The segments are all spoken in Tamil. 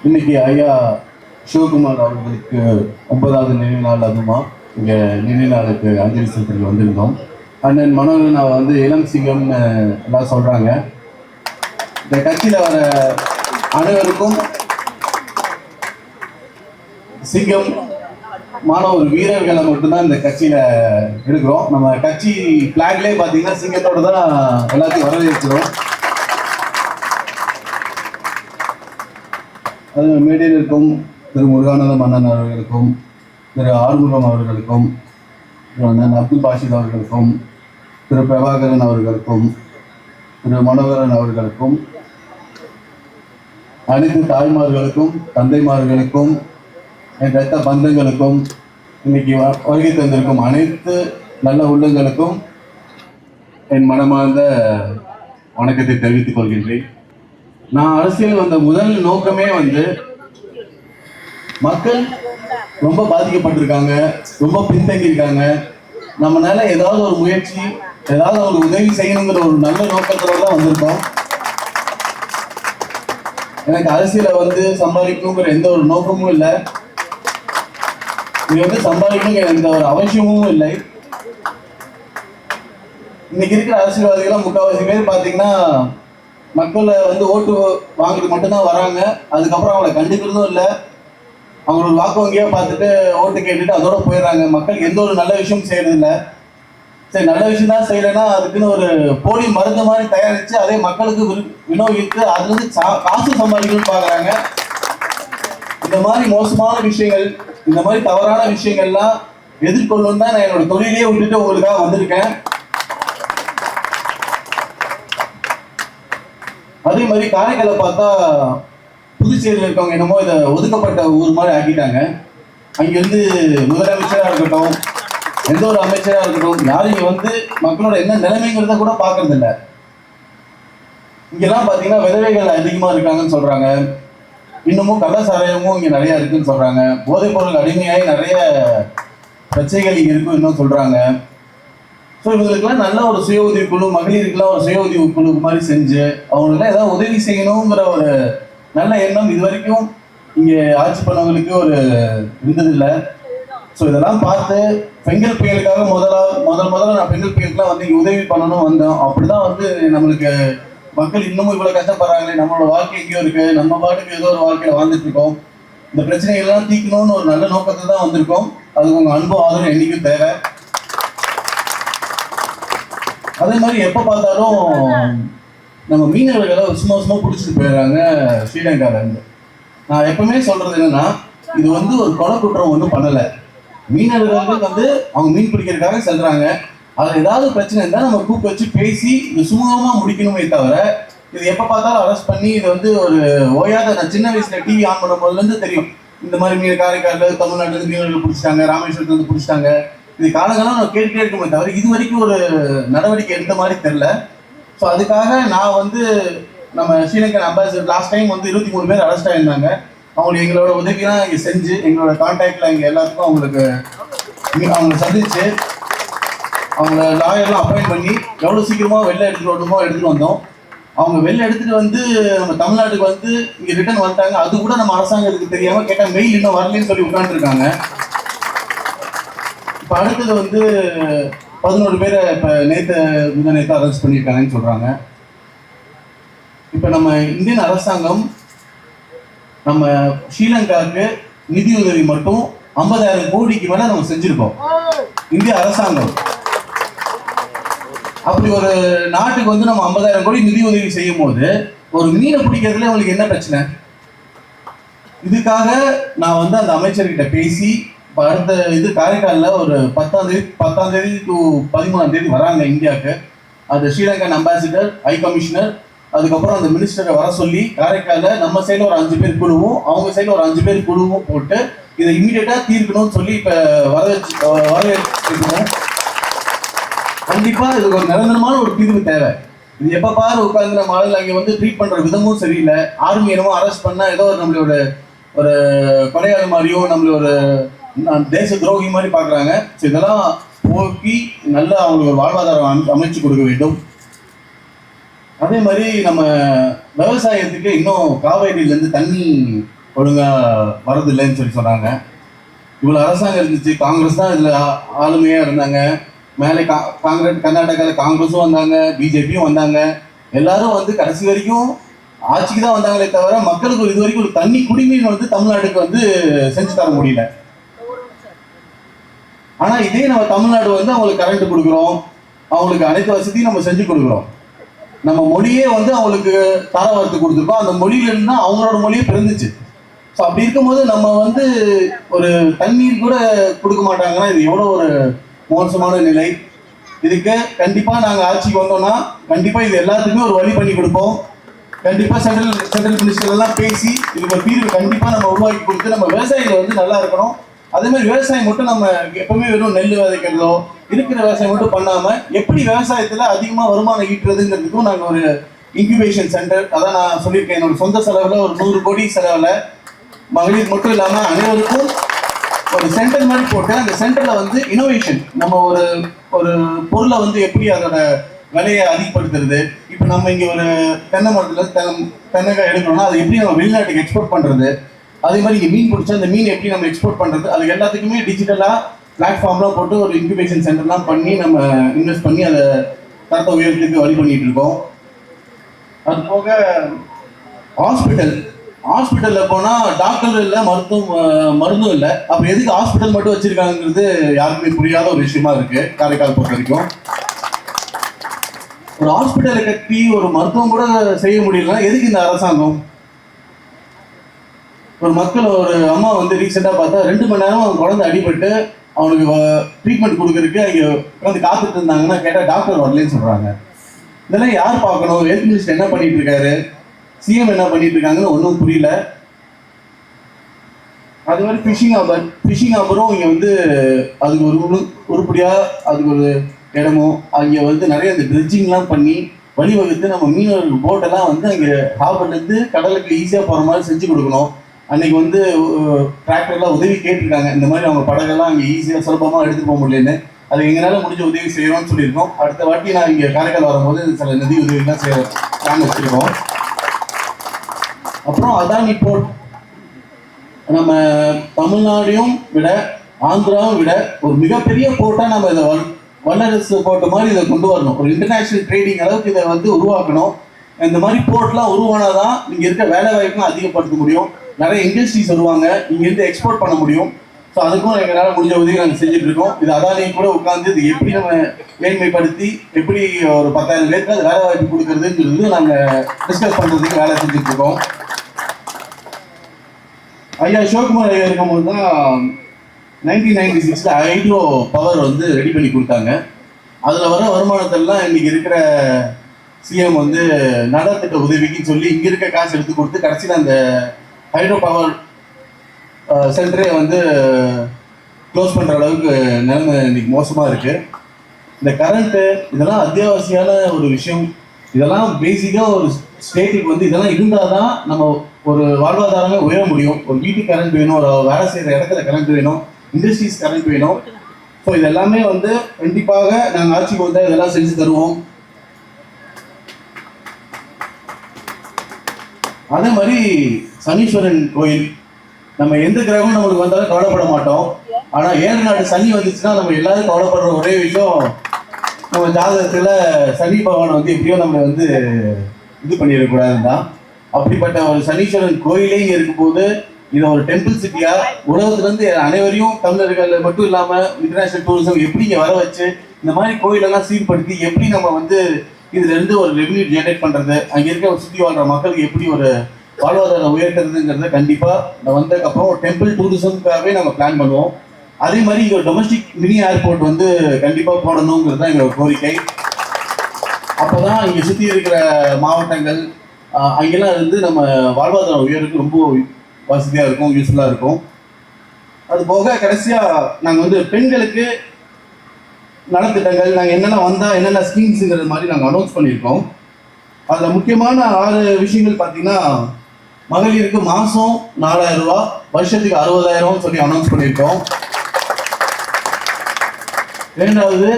இன்னைக்கு ஐயா சிவகுமார் அவர்களுக்கு 9வது நினைவு நாள். அதுமா இங்கே நினைவு நாளுக்கு அஞ்சலி செலுத்துக்கு வந்திருந்தோம். அண்ணன் மனோகரன் வந்து இளம் சிங்கம்னு எல்லாம் சொல்கிறாங்க. இந்த கட்சியில் வர அனைவருக்கும் சிங்கம் ஒரு வீரர்களை மட்டும்தான் இந்த கட்சியில் எடுக்கிறோம். நம்ம கட்சி பிளாக்லேயே பார்த்தீங்கன்னா சிங்கத்தோடு தான் எல்லாத்தையும் வரவேற்கிறோம். அது மேடையில் இருக்கும் திரு முருகானந்தம் அண்ணன் அவர்களுக்கும், திரு ஆறுமுகம் அவர்களுக்கும், திரு அண்ணன் அப்துல் பாஷித் அவர்களுக்கும், திரு பிரபாகரன் அவர்களுக்கும், திரு மனோகரன் அவர்களுக்கும், அனைத்து தாய்மார்களுக்கும், தந்தைமார்களுக்கும், என் ரத்த பந்தங்களுக்கும், இன்னைக்கு வருகை தந்திருக்கும் அனைத்து நல்ல உள்ளங்களுக்கும் என் மனமார்ந்த வணக்கத்தை தெரிவித்துக் கொள்கின்றேன். நான் அரசியல் வந்த முதல் நோக்கமே மக்கள் ரொம்ப பாதிக்கப்பட்டிருக்காங்க, ரொம்ப பின்தங்கியிருக்காங்க. நம்மளால ஏதாவது ஒரு முயற்சி, ஏதாவது ஒரு உதவி செய்யணுங்கிற ஒரு நல்ல நோக்கத்தோட தான் வந்திருக்கோம். எனக்கு அரசியலை சம்பாதிக்கணுங்கிற எந்த ஒரு நோக்கமும் இல்லை. இது சம்பாதிக்கணுங்கிற எந்த ஒரு அவசியமும் இல்லை. இன்னைக்கு இருக்கிற அரசியல்வாதிகள் முக்கால்வாசி பேர் பார்த்தீங்கன்னா மக்களை ஓட்டு வாங்குறது மட்டும்தான் வராங்க. அதுக்கப்புறம் அவங்களை கண்டுக்கிறதும் இல்லை. அவங்களோட வாக்கு வங்கியா பார்த்துட்டு ஓட்டு கேட்டுட்டு அதோட போயிடுறாங்க. மக்களுக்கு எந்த ஒரு நல்ல விஷயமும் செய்யறது இல்லை. சரி, நல்ல விஷயம் தான் செய்யலைன்னா அதுக்குன்னு ஒரு போலி மருந்து மாதிரி தயாரித்து அதே மக்களுக்கு விநியோகித்து அதுலேருந்து காசு சம்பாதிக்கணும்னு பார்க்குறாங்க. இந்த மாதிரி மோசமான விஷயங்கள், இந்த மாதிரி தவறான விஷயங்கள்லாம் எதிர்கொள்ளணும் தான் நான் என்னோட தொழிலே விட்டுட்டு உங்களுக்காக வந்திருக்கேன். அதே மாதிரி காரைக்காலை பார்த்தா புதுச்சேரியில் இருக்கவங்க என்னமோ இதை ஒதுக்கப்பட்ட ஊர் மாதிரி ஆக்கிட்டாங்க. அங்கிருந்து முதலமைச்சராக இருக்கட்டும், எந்த ஒரு அமைச்சராக இருக்கட்டும், யாரும் இங்கே மக்களோட என்ன நிலைமைங்கிறத கூட பார்க்கறது இல்லை. இங்கெல்லாம் பார்த்தீங்கன்னா விதவைகள் அதிகமாக இருக்காங்கன்னு சொல்றாங்க. இன்னமும் கள்ளச்சாராயமும் இங்கே நிறைய இருக்குன்னு சொல்றாங்க. போதைப் பொருள் அடிமையாகி நிறைய பிரச்சனைகள் இங்கே இருக்கும் இன்னும் சொல்றாங்க. ஸோ இவங்களுக்குலாம் நல்ல ஒரு சுய உதவி குழு, மகளிருக்கெல்லாம் ஒரு சுய உதவி குழு மாதிரி செஞ்சு அவங்களுக்குலாம் ஏதாவது உதவி செய்யணுங்கிற ஒரு நல்ல எண்ணம் இது வரைக்கும் இங்கே ஆட்சி பண்ணவங்களுக்கு ஒரு இருந்ததில்லை. ஸோ இதெல்லாம் பார்த்து பெண்கள் புயலுக்காக முதல்ல நான் பெண்கள் புயலுக்குலாம் இங்கே உதவி பண்ணணும் வந்தோம். அப்படிதான் நம்மளுக்கு மக்கள் இன்னமும் இவ்வளோ கஷ்டப்படுறாங்களே, நம்மளோட வாழ்க்கை எங்கேயோ இருக்கு, நம்ம பாட்டுக்கு ஏதோ ஒரு வாழ்க்கையில் வாழ்ந்துட்டு இருக்கோம். இந்த பிரச்சனைகள்லாம் தீர்க்கணும்னு ஒரு நல்ல நோக்கத்தை தான் வந்திருக்கோம். அது உங்கள் அன்பு ஆதரவு என்னைக்கும் தேவை. அதே மாதிரி எப்போ பார்த்தாலும் நம்ம மீனவர்களை சும்மா பிடிச்சிட்டு போயிடுறாங்க ஸ்ரீலங்காவிலேருந்து. நான் எப்பவுமே சொல்றது என்னன்னா, இது ஒரு கொலை குற்றம் ஒன்றும் பண்ணலை. மீனவர்களுக்கு அவங்க மீன் பிடிக்கிறதுக்காக செல்றாங்க. அதில் ஏதாவது பிரச்சனை இருந்தால் நம்ம கூப்பிட்டு வச்சு பேசி இது சுமூகமாக முடிக்கணுமே தவிர, இது எப்போ பார்த்தாலும் அரெஸ்ட் பண்ணி இது ஒரு ஓயாத. நான் சின்ன வயசுல டிவி ஆன் பண்ணும் போதுலேருந்து தெரியும், இந்த மாதிரி மீன் காரைக்காலில் தமிழ்நாட்டில் மீனவர்கள் பிடிச்சிட்டாங்க, ராமேஸ்வரத்துல பிடிச்சிட்டாங்க. இது காலங்காலம் நம்ம கேட்டுட்டே இருக்கமே தவிர இது வரைக்கும் ஒரு நடவடிக்கை எடுத்த மாதிரி தெரியல. ஸோ அதுக்காக நான் நம்ம ஸ்ரீலங்கன் அம்பாசிடர் லாஸ்ட் டைம் 23 பேர் அரெஸ்ட் ஆகியிருந்தாங்க. அவங்களுக்கு எங்களோட உதவிலாம் இங்கே செஞ்சு எங்களோட கான்டாக்டில் இங்கே எல்லாத்துக்கும் அவங்களை சந்திச்சு அவங்கள லாயர்லாம் அப்பாயிண்ட் பண்ணி எவ்வளோ சீக்கிரமாக வெளில எடுத்துகிட்டு வந்தோம். அவங்க வெளில எடுத்துகிட்டு நம்ம தமிழ்நாட்டுக்கு இங்கே ரிட்டர்ன் வந்துட்டாங்க. அது கூட நம்ம அரசாங்கத்துக்கு தெரியாமல் கேட்டால் மெயில் இன்னும் வரலன்னு சொல்லி உட்காந்துருக்காங்க. இப்போ அடுத்தது 11 பேரை இப்போ நேற்று அரெஸ்ட் பண்ணியிருக்காங்கன்னு சொல்கிறாங்க. இப்போ நம்ம இந்தியன் அரசாங்கம் நம்ம ஸ்ரீலங்காவுக்கு நிதியுதவி மட்டும் 50,000 கோடிக்கு மேலே நம்ம செஞ்சுருக்கோம். இந்திய அரசாங்கம் அப்படி ஒரு நாட்டுக்கு நம்ம 50,000 கோடி நிதி உதவி செய்யும் போது ஒரு மீனை பிடிக்கிறதுல உங்களுக்கு என்ன பிரச்சனை? இதுக்காக நான் அந்த அமைச்சர்கிட்ட பேசி அடுத்த காரைக்காலில் ஒரு 10ஆம் தேதி டு 13ஆம் தேதி வராங்க இந்தியாவுக்கு. அது ஸ்ரீலங்கன் அம்பாசிடர், ஹை கமிஷனர், அதுக்கப்புறம் அந்த மினிஸ்டரை வர சொல்லி காரைக்காலில் நம்ம சைடில் ஒரு 5 பேர் குழுவும் அவங்க சைடில் ஒரு 5 பேர் குழுவும் போட்டு இதை இம்மிடியேட்டாக தீர்க்கணும்னு சொல்லி இப்போ வரவேற்கிறோம். கண்டிப்பாக இதுக்கு ஒரு நிரந்தரமான ஒரு தீர்வு தேவை. இது எப்போ பாரு உட்காந்து நம்ம ஆளுங்க அங்கே ட்ரீட் பண்ணுற விதமும் சரியில்லை. ஆர்மி என்னமோ அரெஸ்ட் பண்ணால் ஏதோ நம்மளோட ஒரு கொலையாளி மாதிரியும் நம்மளோட தேச துரோகி மாதிரி பார்க்குறாங்க. ஸோ இதெல்லாம் போக்கி நல்லா அவங்களுக்கு ஒரு வாழ்வாதாரம் அமைச்சு கொடுக்க வேண்டும். அதே மாதிரி நம்ம விவசாயத்துக்கு இன்னும் காவேரியிலேருந்து தண்ணி ஒழுங்காக வரதில்லைன்னு சொல்லி சொன்னாங்க. இவ்வளோ அரசாங்கம் இருந்துச்சு, காங்கிரஸ் தான் இதில் ஆளுமையாக இருந்தாங்க. மேலே காங்கிரஸ் கர்நாடகாவில் காங்கிரஸும் வந்தாங்க, பிஜேபியும் வந்தாங்க. எல்லாரும் வந்து கடைசி வரைக்கும் ஆட்சிக்கு தான் வந்தாங்களே தவிர மக்களுக்கு இது வரைக்கும் ஒரு தண்ணி குடிநீர் வந்து தமிழ்நாட்டுக்கு வந்து செஞ்சு தர முடியல. ஆனால் இதே நம்ம தமிழ்நாடு வந்து அவங்களுக்கு கரண்ட் கொடுக்குறோம், அவங்களுக்கு அனைத்து வசதியும் நம்ம செஞ்சு கொடுக்குறோம். நம்ம மொழியே வந்து அவங்களுக்கு தர வார்த்தை கொடுத்துருக்கோம். அந்த மொழியிலிருந்து தான் அவங்களோட மொழியே பிறந்துச்சு. ஸோ அப்படி இருக்கும்போது நம்ம வந்து ஒரு தண்ணீர் கூட கொடுக்க மாட்டாங்கன்னா இது எவ்வளோ ஒரு மோசமான நிலை. இதுக்கு கண்டிப்பாக நாங்கள் ஆட்சிக்கு வந்தோம்னா கண்டிப்பாக இது எல்லாத்துக்குமே ஒரு வழி பண்ணி கொடுப்போம். கண்டிப்பாக சென்ட்ரல் மினிஸ்டர்லாம் பேசி இதுக்கு ஒரு தீர்வு கண்டிப்பாக நம்ம உருவாக்கி கொடுத்து நம்ம விவசாயிகள் வந்து நல்லா இருக்கணும். அதே மாதிரி விவசாயம் மட்டும் நம்ம எப்பவுமே வெறும் நெல் விதைக்கிறதோ இருக்கிற விவசாயம் மட்டும் பண்ணாமல் எப்படி விவசாயத்தில் அதிகமாக வருமானம் ஈட்டுறதுங்கிறதுக்கும் நாங்கள் ஒரு இன்குபேஷன் சென்டர், அதான் நான் சொல்லியிருக்கேன், என்னோட சொந்த செலவில் ஒரு 100 கோடி செலவில் மகளிர் மட்டும் இல்லாமல் அனைவருக்கும் ஒரு சென்டர் மாதிரி போட்டு அந்த சென்டரில் வந்து இனோவேஷன், நம்ம ஒரு பொருளை வந்து எப்படி அதோட விலையை அதிகப்படுத்துறது. இப்போ நம்ம இங்கே ஒரு தென்னை மரத்தில் தென்னைக்காய் எடுக்கணும்னா அதை எப்படி நம்ம வெளிநாட்டுக்கு எக்ஸ்போர்ட் பண்ணுறது, அதே மாதிரி இங்கே மீன் பிடிச்சா அந்த மீன் எப்படி நம்ம எக்ஸ்போர்ட் பண்ணுறது, அது எல்லாத்துக்குமே டிஜிட்டலாக பிளாட்ஃபார்ம்லாம் போட்டு ஒரு இன்குபேஷன் சென்டர்லாம் பண்ணி நம்ம இன்வெஸ்ட் பண்ணி அதை தரத்தை உயரத்துக்கு வழி பண்ணிட்டு இருக்கோம். அது போக ஹாஸ்பிட்டலில் போனால் டாக்டர் இல்லை, மருந்தும் இல்லை. அப்போ எதுக்கு ஹாஸ்பிட்டல் மட்டும் வச்சுருக்காங்கிறது யாருக்குமே புரியாத ஒரு விஷயமா இருக்குது காரைக்கால் பொறுத்த வரைக்கும். ஒரு ஹாஸ்பிட்டலை கட்டி ஒரு மருத்துவம் கூட செய்ய முடியலன்னா எதுக்கு இந்த அரசாங்கம்? ஒரு அம்மா வந்து ரீசெண்டாக பார்த்தா 2 மணி நேரம் அவன் குழந்தை அடிபட்டு அவனுக்கு ட்ரீட்மெண்ட் கொடுக்கறதுக்கு அங்கே உட்காந்து காத்துட்டு இருந்தாங்கன்னா கேட்டால் டாக்டர் வரலன்னு சொல்கிறாங்க. இதெல்லாம் யார் பார்க்கணும்? ஹெல்த் மினிஸ்டர் என்ன பண்ணிட்டு இருக்காரு, சிஎம் என்ன பண்ணிட்டு இருக்காங்கன்னு ஒன்றும் புரியல. அது மாதிரி ஃபிஷிங் ஹாபரும் இங்கே வந்து அதுக்கு ஒரு உருப்படியாக அதுக்கு ஒரு இடமோ அங்கே வந்து நிறைய அந்த ட்ரெட்ஜிங்லாம் பண்ணி வழிவகுத்து நம்ம மீனவர்கள் போட்டெல்லாம் வந்து அங்கே ஹாபர்லேருந்து கடலுக்கு ஈஸியாக போகிற மாதிரி செஞ்சு கொடுக்கணும். அன்னைக்கு வந்து டிராக்டர்லாம் உதவி கேட்டிருக்காங்க, இந்த மாதிரி அவங்க படகெல்லாம் அங்கே ஈஸியாக சுலபமாக எடுத்துகிட்டு போக முடியலன்னு. அது எங்களால் முடிஞ்ச உதவி செய்யணும்னு சொல்லியிருக்கோம். அடுத்த வாட்டி நான் இங்கே காரைக்கால் வரும்போது சில நிதி உதவிலாம் பிளான் வச்சுருக்கோம். அப்புறம் அதானி போர்ட் நம்ம தமிழ்நாடையும் விட ஆந்திராவும் விட ஒரு மிகப்பெரிய போர்ட்டாக நம்ம இதை வல்லரசு போர்ட் மாதிரி இதை கொண்டு வரணும். ஒரு இன்டர்நேஷ்னல் ட்ரேடிங் அளவுக்கு இதை வந்து உருவாக்கணும். இந்த மாதிரி போர்ட்லாம் உருவானாதான் இங்கே இருக்க வேலை வாய்ப்புலாம் அதிகப்படுத்த முடியும். நிறைய இண்டஸ்ட்ரீஸ் வருவாங்க, இங்கேருந்து எக்ஸ்போர்ட் பண்ண முடியும். ஸோ அதுக்கும் எங்களால் முடிஞ்ச உதவி நாங்கள் செஞ்சுட்டு இருக்கோம். இது அதானியும் கூட உட்காந்து இது எப்படி நம்ம மேன்மைப்படுத்தி எப்படி ஒரு 10,000 பேருக்கு அது வேலை வாய்ப்பு கொடுக்கறதுங்கிறது நாங்கள் டிஸ்கஸ் பண்ணுறதுக்கு வேலை செஞ்சுட்டு இருக்கோம். ஐயா சிவகுமார் ஐயா இருக்கும்போது தான் 1996 ஹைட்ரோ பவர் வந்து ரெடி பண்ணி கொடுத்தாங்க. அதில் வர வருமானத்தெல்லாம் இன்னைக்கு இருக்கிற சிஎம் வந்து நலத்திட்ட உதவிக்குன்னு சொல்லி இங்கே இருக்க காசு எடுத்து கொடுத்து கடைசியில் அந்த ஹைட்ரோ பவர் சென்டரே வந்து க்ளோஸ் பண்ணுற அளவுக்கு நிலைமை இன்னைக்கு மோசமாக இருக்குது. இந்த கரண்ட்டு இதெல்லாம் அத்தியாவசியமான ஒரு விஷயம். இதெல்லாம் பேசிக்காக ஒரு ஸ்டேட்டுக்கு வந்து இதெல்லாம் இருந்தால் தான் நம்ம ஒரு வாழ்வாதாரமே உயர முடியும். ஒரு வீட்டுக்கு கரண்ட் வேணும், ஒரு வேலை செய்கிற இடத்துல கரண்ட் வேணும், இண்டஸ்ட்ரீஸ் கரண்ட் வேணும். ஸோ இது எல்லாமே வந்து கண்டிப்பாக நாங்கள் ஆட்சிக்கு வந்தால் இதெல்லாம் செஞ்சு தருவோம். அதே மாதிரி சனீஸ்வரன் கோயில், நம்ம எந்த கிரகமும் நம்மளுக்கு வந்தாலும் கவலைப்பட மாட்டோம். ஆனால் 7 நாடு சனி வந்துச்சுன்னா நம்ம எல்லாரும் கவலைப்படுற ஒரே விஷயம், நம்ம ஜாதகத்தில் சனி பகவானை வந்து எப்படியோ நம்ம வந்து இது பண்ணிடக்கூடாதுன்னு தான். அப்படிப்பட்ட ஒரு சனீஸ்வரன் கோயிலே இங்கே இருக்கும்போது இதை ஒரு டெம்பிள் சிட்டியாக உலகத்துலேருந்து அனைவரையும் தமிழர்கள் மட்டும் இல்லாமல் இன்டர்நேஷ்னல் டூரிசம் எப்படி இங்கே வர வச்சு இந்த மாதிரி கோயிலெல்லாம் சீர்படுத்தி எப்படி நம்ம வந்து இதுலேருந்து ஒரு ரெவன்யூ ஜென்ரேட் பண்ணுறது, அங்கே இருக்க சுற்றி வாழ்கிற மக்களுக்கு எப்படி ஒரு வாழ்வாதாரம் உயர்த்துறதுங்கிறத கண்டிப்பாக நான் வந்ததுக்கப்புறம் ஒரு டெம்பிள் டூரிசம்காகவே நம்ம பிளான் பண்ணுவோம். அதே மாதிரி இங்கே ஒரு டொமஸ்டிக் மினி ஏர்போர்ட் வந்து கண்டிப்பாக போடணுங்கிறது தான் எங்களோட கோரிக்கை. அப்போ தான் இங்கே சுற்றி இருக்கிற மாவட்டங்கள் அங்கெல்லாம் இருந்து நம்ம வாழ்வாதாரம் உயருக்கு ரொம்ப வசதியாக இருக்கும், யூஸ்ஃபுல்லாக இருக்கும். அது போக கடைசியாக நாங்கள் வந்து பெண்களுக்கு நலத்திட்டங்கள் நாங்கள் என்னென்ன வந்தால் என்னென்ன ஸ்கீம்ஸுங்கிற மாதிரி நாங்கள் அனௌன்ஸ் பண்ணியிருக்கோம். அதில் முக்கியமான 6 விஷயங்கள் பார்த்தீங்கன்னா, மகளிருக்கு மாதம் 4,000 ரூபா, வருஷத்துக்கு 60,000 சொல்லி அனௌன்ஸ் பண்ணியிருக்கோம். 2வது,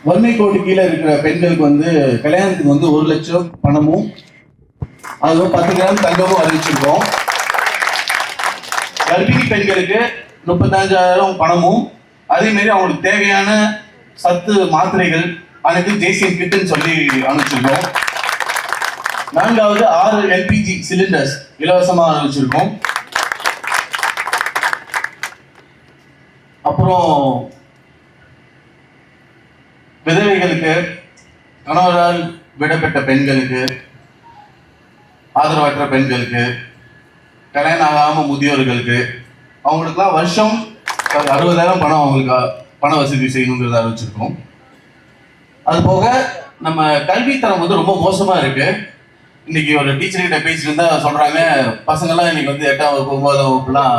வறுமை கோட்டு கீழே இருக்கிற பெண்களுக்கு வந்து கல்யாணத்துக்கு வந்து 1 லட்சம் பணமும் அது 10 கிராம் தங்கமும் அறிவிச்சிருக்கோம். கர்ப்பிணி பெண்களுக்கு 35,000 பணமும், அதே மாதிரி அவங்களுக்கு தேவையான சத்து மாத்திரைகள் அனைத்து ஜேசிஎம் கிட்டுன்னு சொல்லி அனுப்பிச்சிருக்கோம். 4வது 6 எல்பிஜி சிலிண்டர்ஸ் இலவசமா அனுப்பிச்சிருக்கோம். அப்புறம் விதவைகளுக்கு, கணவரால் விடப்பட்ட பெண்களுக்கு, ஆதரவற்ற பெண்களுக்கு, கல்யாணம் ஆகாம முதியோர்களுக்கு, அவங்களுக்குலாம் வருஷம் 60,000 பணம் அவங்களுக்கு பண வசதி செய்யணுங்கிறத அறிவிச்சிருக்கோம். அது போக நம்ம கல்வித்தரம் வந்து ரொம்ப மோசமா இருக்கு. இன்னைக்கு ஒரு டீச்சர் கிட்ட பேசிட்டு இருந்தா சொல்றாங்க, பசங்கள்லாம் இன்னைக்கு வந்து 8ஆம் வகுப்பு 9ஆம் வகுப்புலாம்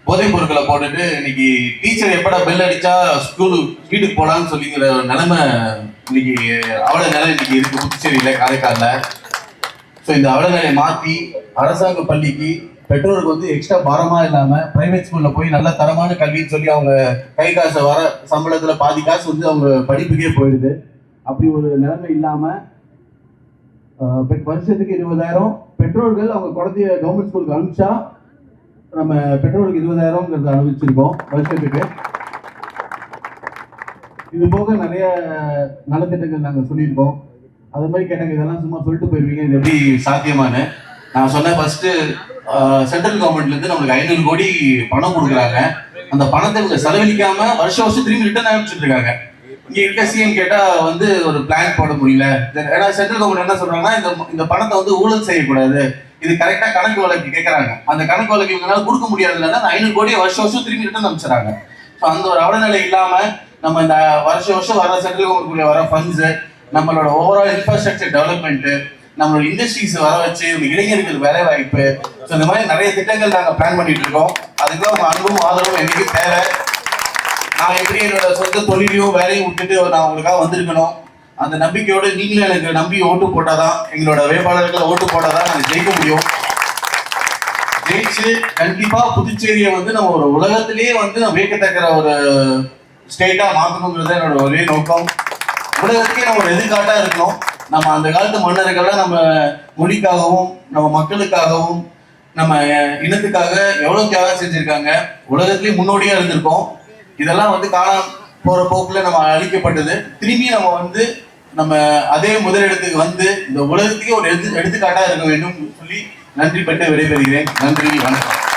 போதைப் பொருட்களை போட்டுட்டு இன்னைக்கு டீச்சர் எப்படா பெல் அடிச்சா வீட்டுக்கு போலான்னு சொல்லிங்கிற நிலைமை இன்னைக்கு அவல நிலை இன்னைக்கு இருக்கு புதுச்சேரியில, காரைக்காலில். ஸோ இந்த அவல நிலையை மாற்றி அரசாங்க பள்ளிக்கு பெற்றோருக்கு வந்து எக்ஸ்ட்ரா பாரமா இல்லாம பிரைவேட் ஸ்கூல்ல போய் நல்ல தரமான கல்வின்னு சொல்லி அவங்க கை காசை வர சம்பளத்துல பாதி காசு வந்து அவங்க படிப்புக்கே போயிடுது. அப்படி ஒரு நிலைமை இல்லாம வருஷத்துக்கு 20,000 பெற்றோர்கள் அவங்க குழந்தைய கவர்மெண்ட் ஸ்கூலுக்கு அனுப்பிச்சா நம்ம பெற்றோருக்கு 20,000 அனுப்பிச்சிருக்கோம் வருஷத்துக்கு. இது போக நிறைய நலத்திட்டங்கள் நாங்கள் சொல்லியிருக்கோம். அது மாதிரி கேட்டாங்க, இதெல்லாம் சும்மா சொல்லிட்டு போயிருவீங்க, இது எப்படி சாத்தியமானு. நான் சொன்னேன், ஃபர்ஸ்ட் சென்ட்ரல் கவர்மெண்ட்ல இருந்து நம்மளுக்கு 500 கோடி பணம் கொடுக்குறாங்க. அந்த பணத்தை இவங்க செலவழிக்காம வருஷம் திரும்பி ரிட்டர்ன் அனுப்பிச்சுட்டு இருக்காங்க. இங்க இருக்க சிஎம் கேட்டா வந்து ஒரு பிளான் போட முடியல. ஏன்னா சென்ட்ரல் கவர்மெண்ட் என்ன சொல்றாங்கன்னா, இந்த பணத்தை வந்து ஊழல் செய்யக்கூடாது, இது கரெக்டா கணக்கு வழக்கு கேட்கறாங்க. அந்த கணக்கு வழக்கு இவங்களால கொடுக்க முடியாதுனால 500 கோடியை வருஷம் திரும்பி ரிட்டர்ன் அனுப்பிச்சுறாங்க. ஸோ அந்த ஒரு அவலநிலை இல்லாம நம்ம இந்த வருஷம் வர சென்ட்ரல் கவர்மெண்ட் வர ஃபண்ட்ஸ், நம்மளோட ஓவரால் இன்ஃப்ராஸ்ட்ரக்சர் டெவலப்மெண்ட், நம்மளோட இண்டஸ்ட்ரீஸ் வர வச்சு இளைஞர்கள் வேலை வாய்ப்பு, ஸோ இந்த மாதிரி நிறைய திட்டங்கள் நாங்கள் பிளான் பண்ணிட்டு இருக்கோம். அதுக்கெல்லாம் உங்க அன்பும் ஆதரவும் என்னைக்கு தேவை. நான் எப்படி என்னோட சொந்த தொழிலையும் வேலையும் விட்டுட்டு நான் உங்களுக்காக வந்திருக்கணும். அந்த நம்பிக்கையோடு நீங்களும் எனக்கு நம்பி ஓட்டு போட்டாதான், எங்களோட வேட்பாளர்களை ஓட்டு போட்டாதான் நாங்கள் ஜெயிக்க முடியும். ஜெயிச்சு கண்டிப்பா புதுச்சேரியை வந்து நம்ம ஒரு உலகத்திலேயே வந்து நம்ம வியக்கத்தக்கிற ஒரு ஸ்டேட்டா மாற்றணுங்கிறது என்னோட ஒரே நோக்கம். உலகத்துக்கே நம்ம ஒரு எதிர்காட்டா இருக்கணும். நம்ம அந்த காலத்து மன்னர்கள்லாம் நம்ம மொழிக்காகவும் நம்ம மக்களுக்காகவும் நம்ம இனத்துக்காக எவ்வளவு தியாகம் செஞ்சிருக்காங்க. உலகத்திலேயே முன்னோடியா இருந்திருக்கோம். இதெல்லாம் வந்து காலம் போற போக்குல நம்ம அழிக்கப்பட்டது. திரும்பி நம்ம வந்து நம்ம அதே முதலிடத்துக்கு வந்து இந்த உலகத்துக்கே ஒரு எடுத்துக்காட்டா இருக்க வேண்டும் சொல்லி நன்றி பட்டு விடைபெறுகிறேன். நன்றி, வணக்கம்.